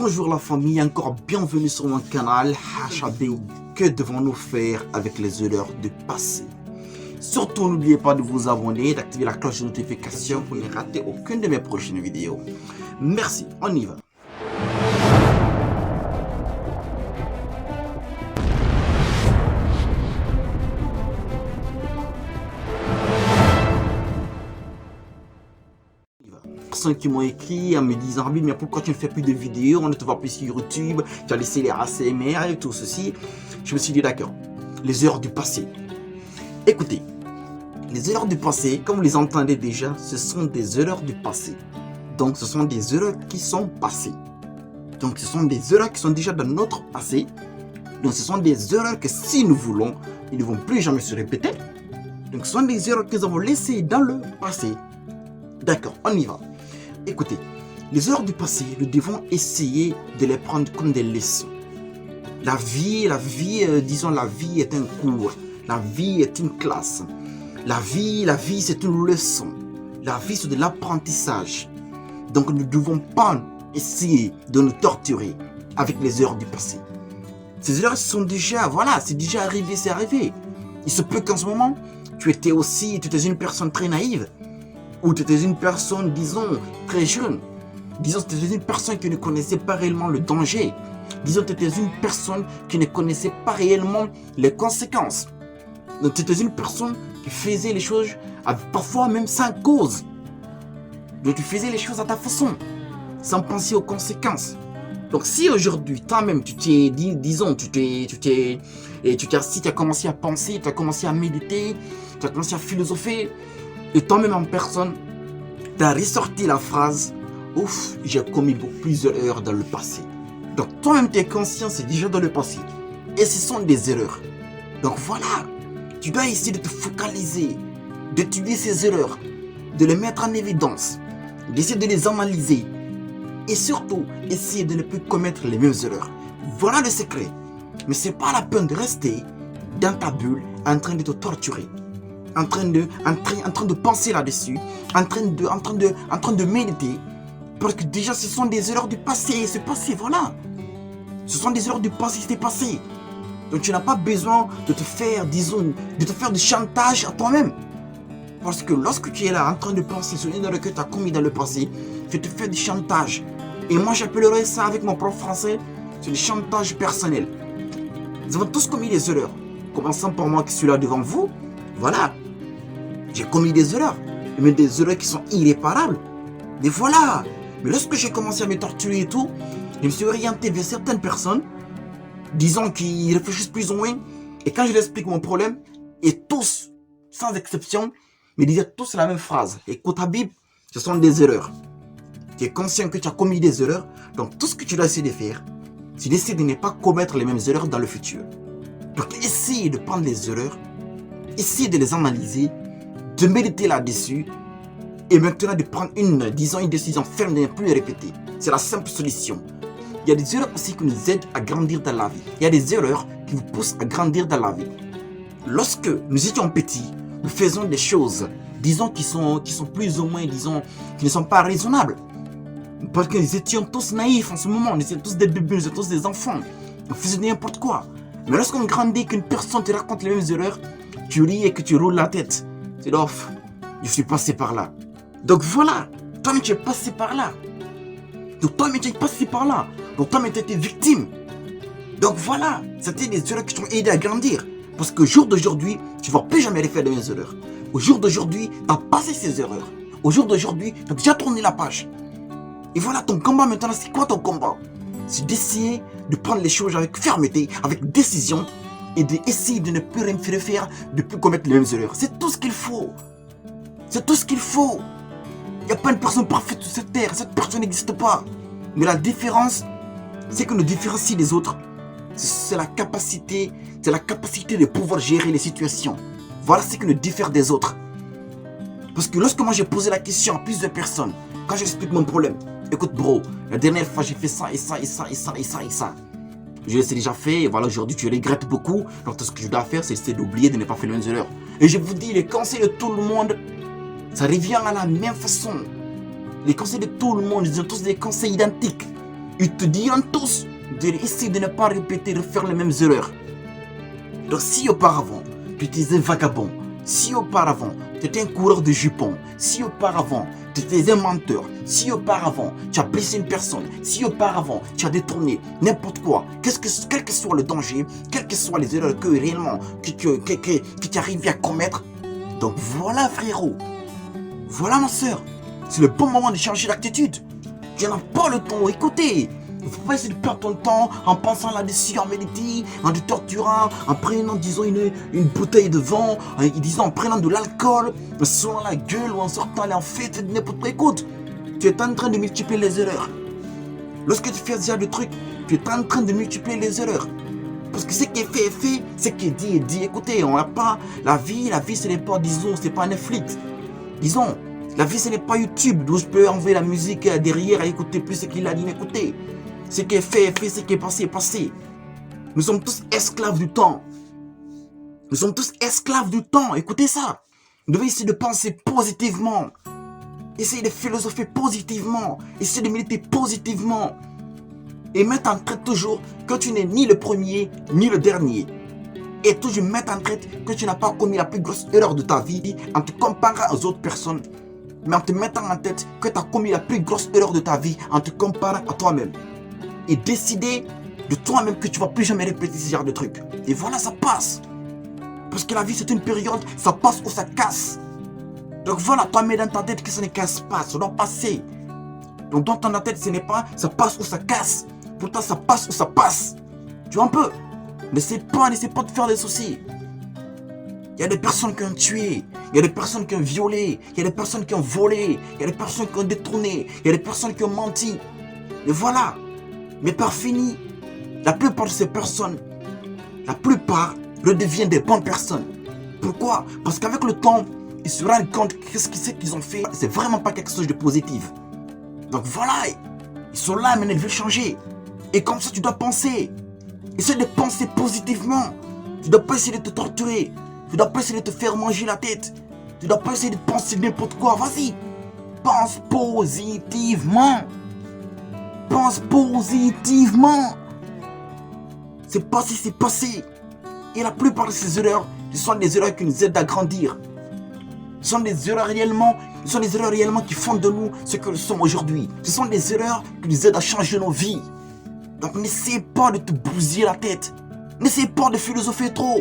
Bonjour la famille, encore bienvenue sur mon canal HAB. Que devons-nous faire avec les erreurs du passé? Surtout n'oubliez pas de vous abonner, d'activer la cloche de notification pour ne rater aucune de mes prochaines vidéos. Merci, on y va. Personnes qui m'ont écrit en me disant « mais pourquoi tu ne fais plus de vidéos, on ne te voit plus sur YouTube, tu as laissé les ASMR et tout ceci ». Je me suis dit d'accord, les erreurs du passé. Écoutez, les erreurs du passé, comme vous les entendez déjà, ce sont des erreurs du passé. Donc ce sont des erreurs qui sont passées. Donc ce sont des erreurs qui sont déjà dans notre passé. Donc ce sont des erreurs que si nous voulons, ils ne vont plus jamais se répéter. Donc ce sont des erreurs que nous avons laissées dans le passé. D'accord, on y va. Écoutez, les erreurs du passé, nous devons essayer de les prendre comme des leçons. La vie est un cours. La vie est une classe. La vie, c'est une leçon. La vie, c'est de l'apprentissage. Donc, nous ne devons pas essayer de nous torturer avec les erreurs du passé. Ces erreurs sont déjà, c'est déjà arrivé, c'est arrivé. Il se peut qu'en ce moment, tu étais une personne très naïve. Ou tu étais une personne, disons, très jeune. Disons, tu étais une personne qui ne connaissait pas réellement le danger. Disons, tu étais une personne qui ne connaissait pas réellement les conséquences. Donc, tu étais une personne qui faisait les choses, parfois même sans cause. Donc, tu faisais les choses à ta façon, sans penser aux conséquences. Donc, si aujourd'hui, toi-même, tu t'es assis, tu as commencé à penser, tu as commencé à méditer, tu as commencé à philosopher, et toi-même en personne, tu as ressorti la phrase « Ouf, j'ai commis plusieurs erreurs dans le passé ». Donc toi-même, tu es conscient, c'est déjà dans le passé. Et ce sont des erreurs. Donc voilà, tu dois essayer de te focaliser, d'étudier ces erreurs, de les mettre en évidence, d'essayer de les analyser. Et surtout, essayer de ne plus commettre les mêmes erreurs. Voilà le secret. Mais ce n'est pas la peine de rester dans ta bulle en train de te torturer. En train de penser là-dessus, en train de méditer, parce que déjà ce sont des erreurs du passé, c'est passé, voilà. Ce sont des erreurs du passé, c'est passé. Donc tu n'as pas besoin de te faire, du chantage à toi-même. Parce que lorsque tu es là en train de penser sur une erreur que tu as commis dans le passé, tu te fais du chantage. Et moi j'appellerais ça avec mon prof français, c'est du chantage personnel. Nous avons tous commis des erreurs. Commençant par moi qui suis là devant vous, voilà. J'ai commis des erreurs, mais des erreurs qui sont irréparables. Et voilà. Mais lorsque j'ai commencé à me torturer et tout, je me suis orienté vers certaines personnes, disons qu'ils réfléchissent plus ou moins, et quand je leur explique mon problème, et tous, sans exception, me disaient tous la même phrase. Écoute Habib, ce sont des erreurs. Tu es conscient que tu as commis des erreurs, donc tout ce que tu dois essayer de faire, c'est d'essayer de ne pas commettre les mêmes erreurs dans le futur. Donc essaye de prendre les erreurs, essaye de les analyser, de méditer là-dessus, et maintenant de prendre une décision ferme de ne plus les répéter. C'est la simple solution. Il y a des erreurs aussi qui nous aident à grandir dans la vie. Il y a des erreurs qui vous poussent à grandir dans la vie. Lorsque nous étions petits, nous faisons des choses, disons, qui sont plus ou moins, disons, qui ne sont pas raisonnables. Parce que nous étions tous naïfs en ce moment, nous étions tous des bébés, nous étions tous des enfants. On faisait n'importe quoi. Mais lorsqu'on grandit, qu'une personne te raconte les mêmes erreurs, tu ris et que tu roules la tête. C'est l'off. Je suis passé par là. Donc voilà, toi-même tu es passé par là. Donc toi-même tu es passé par là. Donc toi-même tu étais victime. Donc voilà, c'était des erreurs qui t'ont aidé à grandir. Parce qu'au jour d'aujourd'hui, tu ne vas plus jamais refaire les mêmes erreurs. Au jour d'aujourd'hui, tu as passé ces erreurs. Au jour d'aujourd'hui, tu as déjà tourné la page. Et voilà, ton combat maintenant, c'est quoi ton combat? C'est d'essayer de prendre les choses avec fermeté, avec décision, et d'essayer de ne plus rien faire, de ne plus commettre les mêmes erreurs. C'est tout ce qu'il faut. C'est tout ce qu'il faut. Il n'y a pas une personne parfaite sur cette terre. Cette personne n'existe pas. Mais la différence, c'est que nous différencie des autres. C'est la capacité de pouvoir gérer les situations. Voilà ce qui nous diffère des autres. Parce que lorsque moi j'ai posé la question à plusieurs personnes, quand j'explique mon problème, écoute bro, la dernière fois j'ai fait ça et ça et ça et ça et ça et ça. Je l'ai déjà fait et voilà, aujourd'hui tu regrettes beaucoup. Donc tout ce que je dois faire, c'est d'oublier de ne pas faire les mêmes erreurs. Et je vous dis, les conseils de tout le monde, ça revient à la même façon. Les conseils de tout le monde, ils ont tous des conseils identiques. Ils te diront tous d'essayer de ne pas répéter, de faire les mêmes erreurs. Donc si auparavant, tu étais un vagabond, si auparavant, tu étais un coureur de jupons, si auparavant, tu étais un menteur, si auparavant, tu as blessé une personne, si auparavant, tu as détourné n'importe quoi, quel que soit le danger, quelles que soient les erreurs que réellement que tu arrives à commettre, donc voilà frérot, voilà ma soeur, c'est le bon moment de changer d'attitude. Tu n'as pas le temps, écoutez. Il ne faut pas essayer de perdre ton temps en pensant là-dessus, en méditant, en te torturant, en prenant, disons, une bouteille de vin, en prenant de l'alcool, en sortant la gueule ou en sortant en fête, n'importe quoi. Écoute, tu es en train de multiplier les erreurs. Lorsque tu fais ce genre de truc, tu es en train de multiplier les erreurs. Parce que ce qui est fait est fait, ce qui est dit est dit. Écoutez, on n'a pas la vie ce n'est pas, disons, ce n'est pas Netflix. Disons, la vie ce n'est pas YouTube, d'où je peux enlever la musique derrière et écouter plus ce qu'il a dit. Écoutez. Ce qui est fait est fait, ce qui est passé est passé. Nous sommes tous esclaves du temps. Nous sommes tous esclaves du temps. Écoutez ça. Nous devons essayer de penser positivement. Essayer de philosopher positivement. Essayer de méditer positivement. Et mettre en tête toujours que tu n'es ni le premier, ni le dernier. Et toujours mettre en tête que tu n'as pas commis la plus grosse erreur de ta vie en te comparant aux autres personnes. Mais en te mettant en tête que tu as commis la plus grosse erreur de ta vie en te comparant à toi-même. Et décider de toi-même que tu ne vas plus jamais répéter ce genre de trucs. Et voilà, ça passe. Parce que la vie, c'est une période, ça passe ou ça casse. Donc voilà, toi, mets dans ta tête que ça ne casse pas, ça doit passer. Donc dans ta tête, ce n'est pas ça passe ou ça casse. Pourtant, ça passe ou ça passe. Tu vois un peu. N'essaie pas de faire des soucis. Il y a des personnes qui ont tué, il y a des personnes qui ont violé, il y a des personnes qui ont volé, il y a des personnes qui ont détourné, il y a des personnes qui ont menti. Et voilà. Mais par fini, la plupart de ces personnes, redeviennent des bonnes personnes. Pourquoi? Parce qu'avec le temps, ils se rendent compte que ce qu'ils ont fait, c'est vraiment pas quelque chose de positif. Donc voilà, ils sont là, mais ils veulent changer. Et comme ça, tu dois penser. Essaye de penser positivement. Tu ne dois pas essayer de te torturer. Tu ne dois pas essayer de te faire manger la tête. Tu ne dois pas essayer de penser n'importe quoi. Vas-y, pense positivement. Pense positivement. C'est passé, c'est passé. Et la plupart de ces erreurs, ce sont des erreurs qui nous aident à grandir. Ce sont des erreurs réellement qui font de nous ce que nous sommes aujourd'hui. Ce sont des erreurs qui nous aident à changer nos vies. Donc n'essaie pas de te bousiller la tête. N'essaie pas de philosopher trop.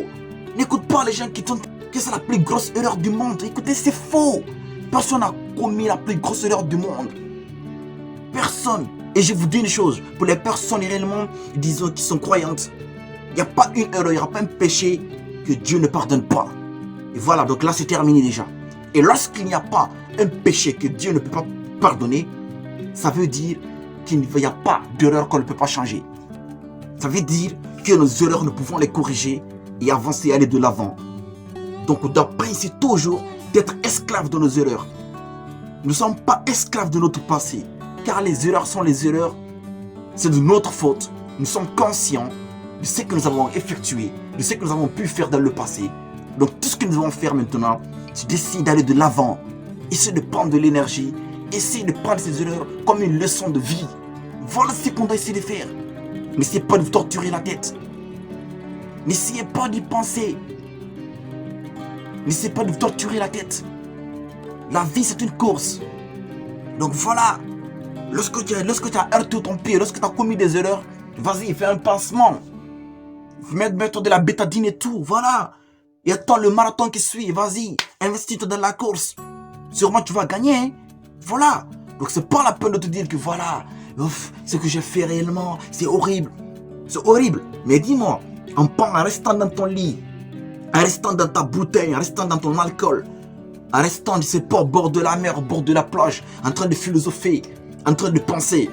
N'écoute pas les gens qui disent que c'est la plus grosse erreur du monde. Écoutez, c'est faux. Personne n'a commis la plus grosse erreur du monde. Personne. Et je vous dis une chose, pour les personnes réellement, disons, qui sont croyantes, il n'y a pas une erreur, il n'y aura pas un péché que Dieu ne pardonne pas. Et voilà, donc là c'est terminé déjà. Et lorsqu'il n'y a pas un péché que Dieu ne peut pas pardonner, ça veut dire qu'il n'y a pas d'erreur qu'on ne peut pas changer. Ça veut dire que nos erreurs, nous pouvons les corriger et avancer et aller de l'avant. Donc on doit penser toujours d'être esclave de nos erreurs. Nous ne sommes pas esclaves de notre passé. Car les erreurs sont les erreurs. C'est de notre faute. Nous sommes conscients de ce que nous avons effectué, de ce que nous avons pu faire dans le passé. Donc tout ce que nous devons faire maintenant, c'est d'essayer d'aller de l'avant. Essayer de prendre de l'énergie. Essayer de prendre ces erreurs comme une leçon de vie. Voilà ce qu'on doit essayer de faire. N'essayez pas de vous torturer la tête. N'essayez pas d'y penser. N'essayez pas de vous torturer la tête. La vie, c'est une course. Donc voilà. Lorsque tu as heurté ton pied, lorsque tu as commis des erreurs, vas-y, fais un pansement. Mets-toi de la bétadine et tout, voilà. Et attends le marathon qui suit, vas-y, investis-toi dans la course. Sûrement tu vas gagner, hein? Voilà. Donc c'est pas la peine de te dire que voilà, ce que j'ai fait réellement, c'est horrible. C'est horrible. Mais dis-moi, en restant dans ton lit, en restant dans ta bouteille, en restant dans ton alcool, en restant, je sais pas, au bord de la mer, au bord de la plage, en train de philosopher, en train de penser.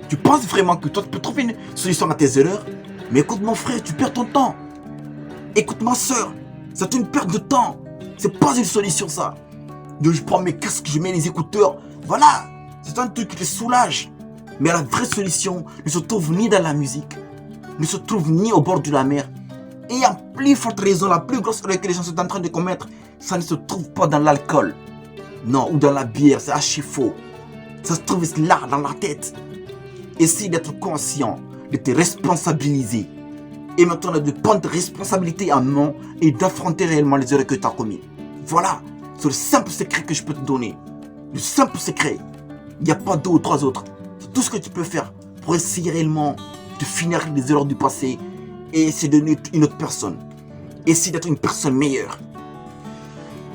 Tu penses vraiment que toi tu peux trouver une solution à tes erreurs? Mais écoute mon frère, tu perds ton temps. Écoute ma soeur, c'est une perte de temps. C'est pas une solution ça. Donc je prends mes casques, je mets les écouteurs. Voilà, c'est un truc qui te soulage. Mais la vraie solution ne se trouve ni dans la musique, ne se trouve ni au bord de la mer. Et en plus forte raison, la plus grosse erreur que les gens sont en train de commettre, ça ne se trouve pas dans l'alcool. Non, ou dans la bière, c'est archi faux. Ça se trouve là, dans la tête. Essaye d'être conscient, de te responsabiliser. Et maintenant de prendre tes responsabilités en main et d'affronter réellement les erreurs que tu as commises. Voilà, c'est le simple secret que je peux te donner. Le simple secret. Il n'y a pas deux ou trois autres. C'est tout ce que tu peux faire pour essayer réellement de finir les erreurs du passé et essayer de devenir une autre personne. Essayer d'être une personne meilleure.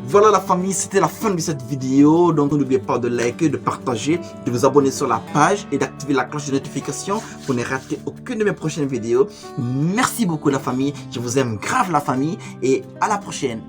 Voilà la famille, c'était la fin de cette vidéo. Donc n'oubliez pas de liker, de partager, de vous abonner sur la page et d'activer la cloche de notification pour ne rater aucune de mes prochaines vidéos. Merci beaucoup la famille, je vous aime grave la famille et à la prochaine.